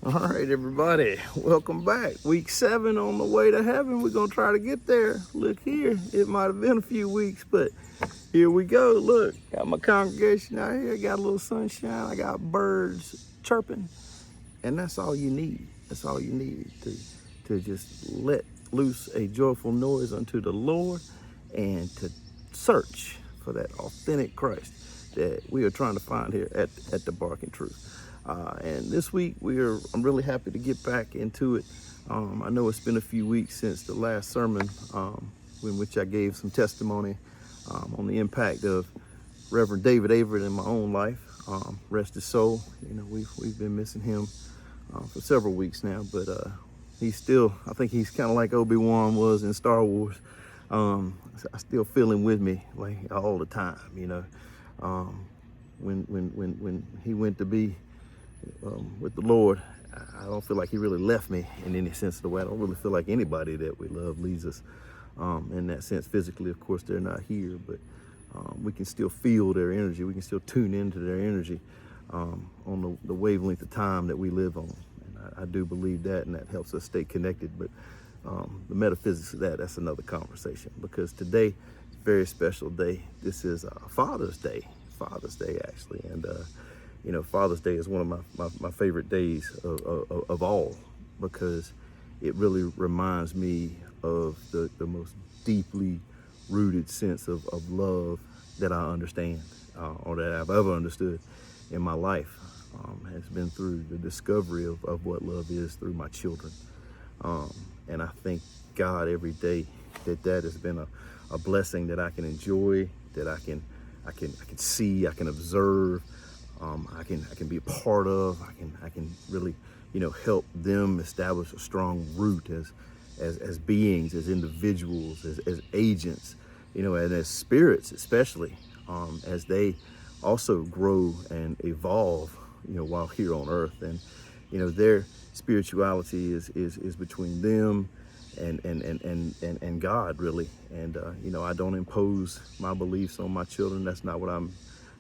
All right, everybody, welcome back. Week 7 on the way to heaven. We're going to try to get there. Look here, it might have been a few weeks, but here we go. Look, got my congregation out here, got a little sunshine, I got birds chirping, and that's all you need. That's all you need to just let loose a joyful noise unto the Lord and to search for that authentic Christ that we are trying to find here at the Barking Truth. And this week I'm really happy to get back into it. I know it's been a few weeks since the last sermon in which I gave some testimony on the impact of Reverend David Averett in my own life. Rest his soul. You know, we've been missing him for several weeks now, but he's still, I think he's kind of like Obi-Wan was in Star Wars. I still feel him with me like all the time, you know. When he went to be with the Lord, I don't feel like he really left me in any sense of the way. I don't really feel like anybody that we love leaves us in that sense. Physically, of course, they're not here, but we can still feel their energy. We can still tune into their energy on the wavelength of time that we live on. And I do believe that, and that helps us stay connected. But the metaphysics of that's another conversation, because today is a very special day. This is Father's Day actually, and you know, Father's Day is one of my favorite days of all, because it really reminds me of the most deeply rooted sense of love that I understand or that I've ever understood in my life. Has been through the discovery of what love is through my children. And I thank God every day that has been a blessing that I can enjoy, that I can see, I can observe. I can be a part of. I can really, you know, help them establish a strong root as beings, as individuals, as agents, you know, and as spirits, especially as they also grow and evolve, you know, while here on earth. And you know, their spirituality is between them and God, really. And you know, I don't impose my beliefs on my children. That's not what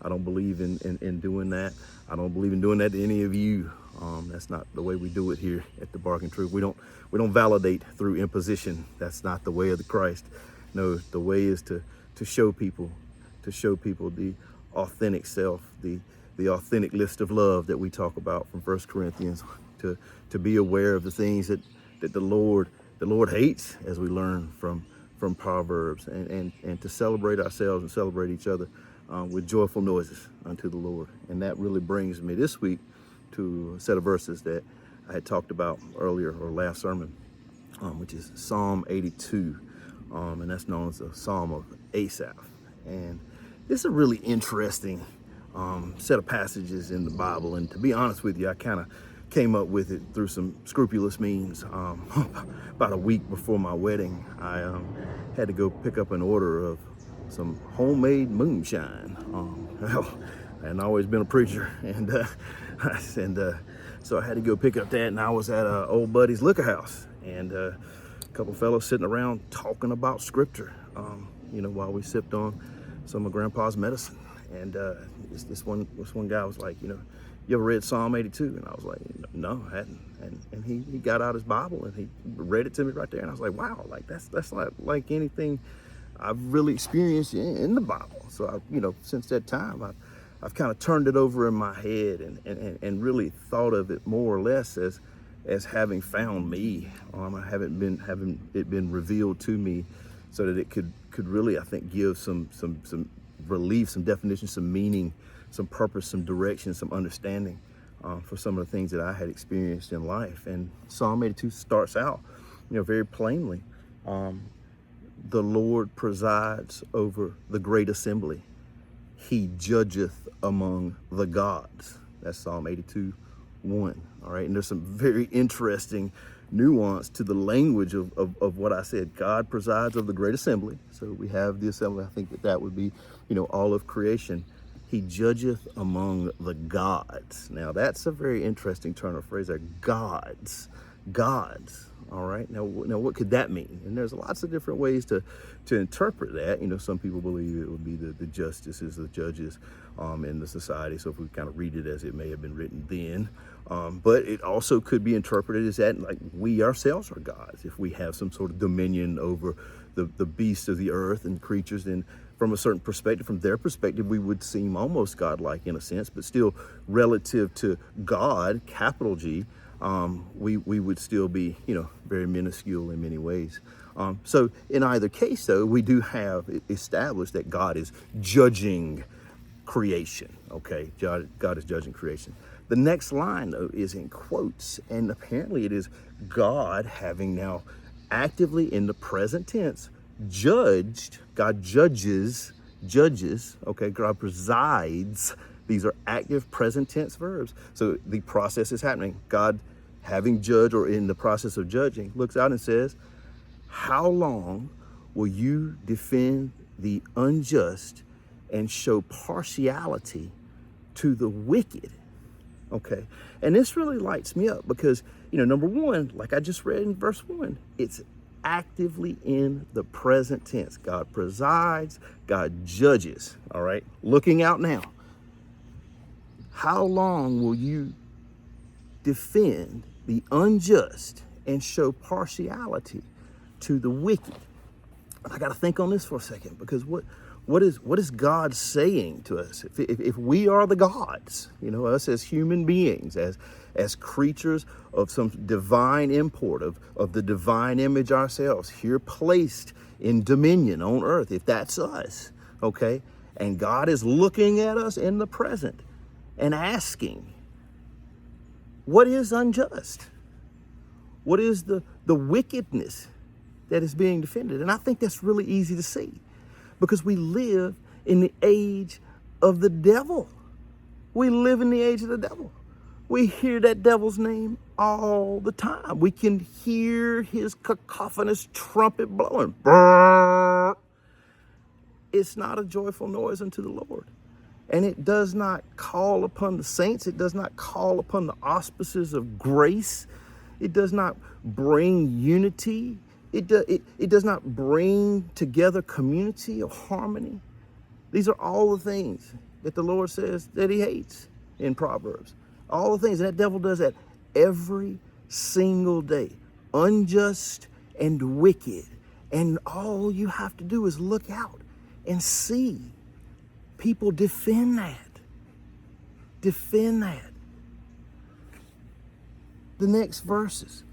I don't believe in doing that. I don't believe in doing that to any of you. That's not the way we do it here at the Barking Truth. We don't validate through imposition. That's not the way of the Christ. No, the way is to show people the authentic self, the authentic list of love that we talk about from 1 Corinthians, to be aware of the things that the Lord hates, as we learn from Proverbs, and to celebrate ourselves and celebrate each other with joyful noises unto the Lord. And that really brings me this week to a set of verses that I had talked about earlier, or last sermon, which is Psalm 82, and that's known as the Psalm of Asaph. And this is a really interesting set of passages in the Bible, and to be honest with you, I kind of came up with it through some scrupulous means. About a week before my wedding, I had to go pick up an order of some homemade moonshine. And I've always been a preacher, and so I had to go pick up that, and I was at an old buddy's liquor house, and a couple fellows sitting around talking about scripture, you know, while we sipped on some of Grandpa's medicine. And this one guy was like, you know, you ever read Psalm 82? And I was like, no, I hadn't. And he got out his Bible and he read it to me right there, and I was like, wow, like that's not like anything I've really experienced in the Bible. So I, you know, since that time, I've kind of turned it over in my head and really thought of it more or less as having found me. Having it been revealed to me, so that it could really, I think, give some relief, some definition, some meaning, some purpose, some direction, some understanding for some of the things that I had experienced in life. And Psalm 82 starts out, you know, very plainly. The Lord presides over the great assembly. He judgeth among the gods. That's Psalm 82:1. All right. And there's some very interesting nuance to the language of what I said. God presides over the great assembly. So we have the assembly. I think that would be, you know, all of creation. He judgeth among the gods. Now that's a very interesting turn of phrase there. Gods. All right. Now what could that mean? And there's lots of different ways to interpret that. You know, some people believe it would be the justices, the judges in the society. So if we kind of read it as it may have been written then, But it also could be interpreted as that like we ourselves are gods. If we have some sort of dominion over the beasts of the earth and creatures, then from a certain perspective, from their perspective, we would seem almost godlike in a sense, but still relative to God, capital G, we would still be, very minuscule in many ways. So in either case, though, we do have established that God is judging creation. Okay, God is judging creation. The next line, though, is in quotes, and apparently it is God having now actively in the present tense judged. God judges, okay, God presides. These are active present tense verbs. So the process is happening. God, having judged or in the process of judging, looks out and says, how long will you defend the unjust and show partiality to the wicked? Okay, and this really lights me up because, number one, like I just read in verse 1, it's actively in the present tense. God presides, God judges, all right? Looking out now. How long will you defend the unjust and show partiality to the wicked? I got to think on this for a second, because what is God saying to us? If we are the gods, us as human beings, as creatures of some divine import, of the divine image ourselves, here placed in dominion on earth, if that's us, okay? And God is looking at us in the present and asking, what is unjust? What is the wickedness that is being defended? And I think that's really easy to see, because we live in the age of the devil. We live in the age of the devil. We hear that devil's name all the time. We can hear his cacophonous trumpet blowing. Brrr. It's not a joyful noise unto the Lord. And it does not call upon the saints. It does not call upon the auspices of grace. It does not bring unity. It does not bring together community or harmony. These are all the things that the Lord says that he hates in Proverbs. All the things. And that devil does that every single day. Unjust and wicked. And all you have to do is look out and see people defend that. Defend that. The next verses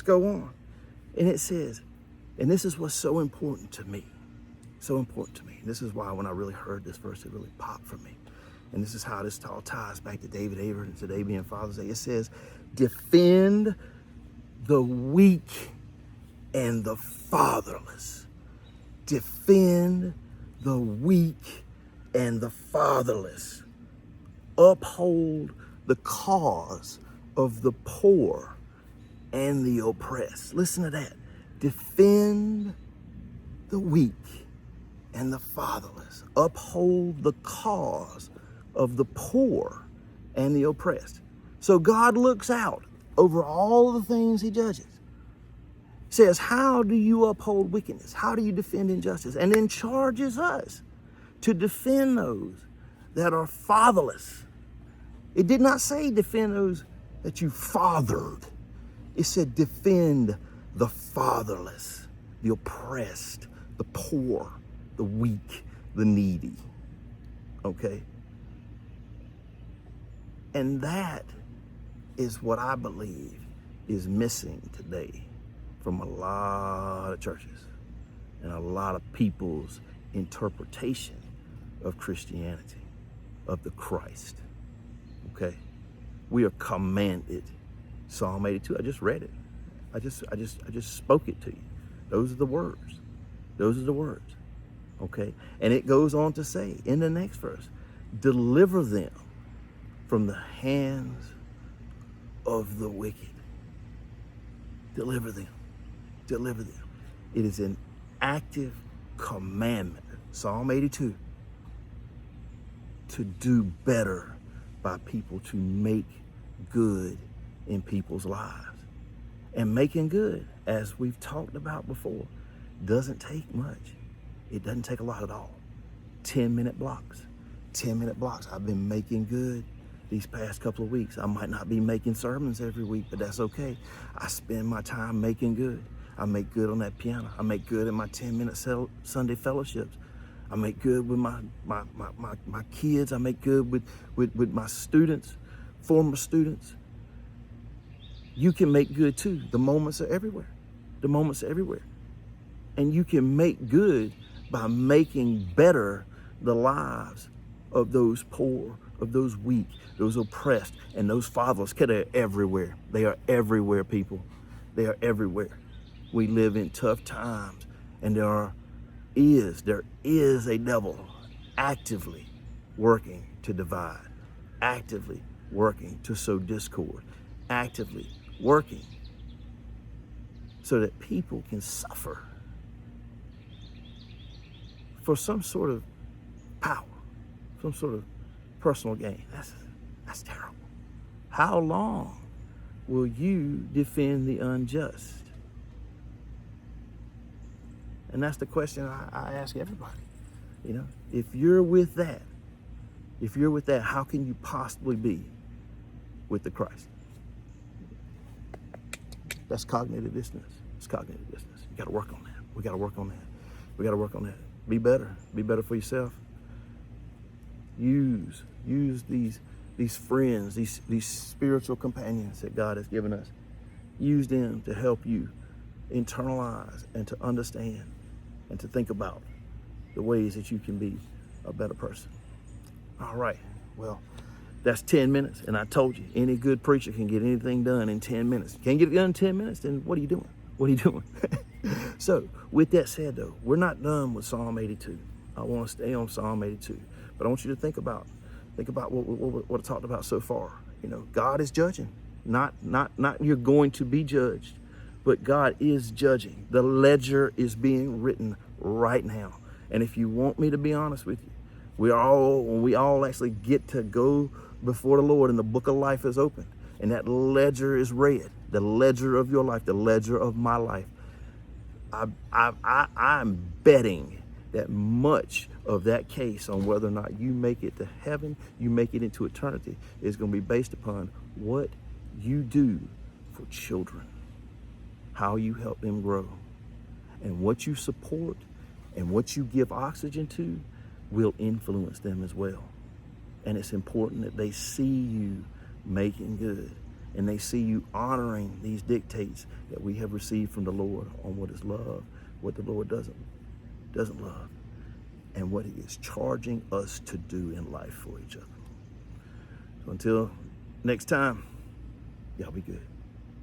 go on. And it says, and this is what's so important to me. So important to me. This is why when I really heard this verse, it really popped for me. And this is how this all ties back to David Aver and today being Father's Day. It says, defend the weak and the fatherless. Defend the weak and the fatherless. Uphold the cause of the poor and the oppressed. Listen to that. Defend the weak and the fatherless. Uphold the cause of the poor and the oppressed. So God looks out over all the things he judges. Says, how do you uphold wickedness? How do you defend injustice? And then charges us to defend those that are fatherless. It did not say defend those that you fathered. It said defend the fatherless, the oppressed, the poor, the weak, the needy. Okay? And that is what I believe is missing today from a lot of churches and a lot of people's interpretation of Christianity, of the Christ. Okay? We are commanded. Psalm 82, I just read it. I just spoke it to you. Those are the words. Those are the words. Okay? And it goes on to say in the next verse, deliver them from the hands of the wicked. Deliver them. Deliver them. It is an active commandment. Psalm 82. To do better by people, to make good in people's lives. And making good, as we've talked about before, doesn't take much. It doesn't take a lot at all. 10-minute blocks. 10-minute blocks. I've been making good these past couple of weeks. I might not be making sermons every week, but that's okay. I spend my time making good. I make good on that piano. I make good in my 10-minute Sunday fellowships. I make good with my kids. I make good with my students, former students. You can make good too. The moments are everywhere. The moments are everywhere. And you can make good by making better the lives of those poor, of those weak, those oppressed, and those fatherless. They're everywhere. They are everywhere, people. They are everywhere. We live in tough times, and there is a devil actively working to divide, actively working to sow discord, actively working so that people can suffer for some sort of power, some sort of personal gain. That's terrible. How long will you defend the unjust? And that's the question I ask everybody. You know, if you're with that, how can you possibly be with the Christ? That's cognitive dissonance. It's cognitive dissonance. You got to work on that. We got to work on that. We got to work on that. Be better. Be better for yourself. Use these friends, these spiritual companions that God has given us. Use them to help you internalize and to understand and to think about the ways that you can be a better person. All right. Well, that's 10 minutes. And I told you, any good preacher can get anything done in 10 minutes. Can't get it done in 10 minutes, then what are you doing? What are you doing? So with that said, though, we're not done with Psalm 82. I want to stay on Psalm 82. But I want you to think about what I talked about so far. You know, God is judging. Not you're going to be judged, but God is judging. The ledger is being written right now. And if you want me to be honest with you, when we all actually get to go before the Lord and the book of life is open and that ledger is read, the ledger of your life, the ledger of my life, I'm betting that much of that case on whether or not you make it to heaven, you make it into eternity, is going to be based upon what you do for children, how you help them grow, and what you support and what you give oxygen to will influence them as well. And it's important that they see you making good and they see you honoring these dictates that we have received from the Lord on what is love, what the Lord doesn't love, and what he is charging us to do in life for each other. So until next time, y'all be good.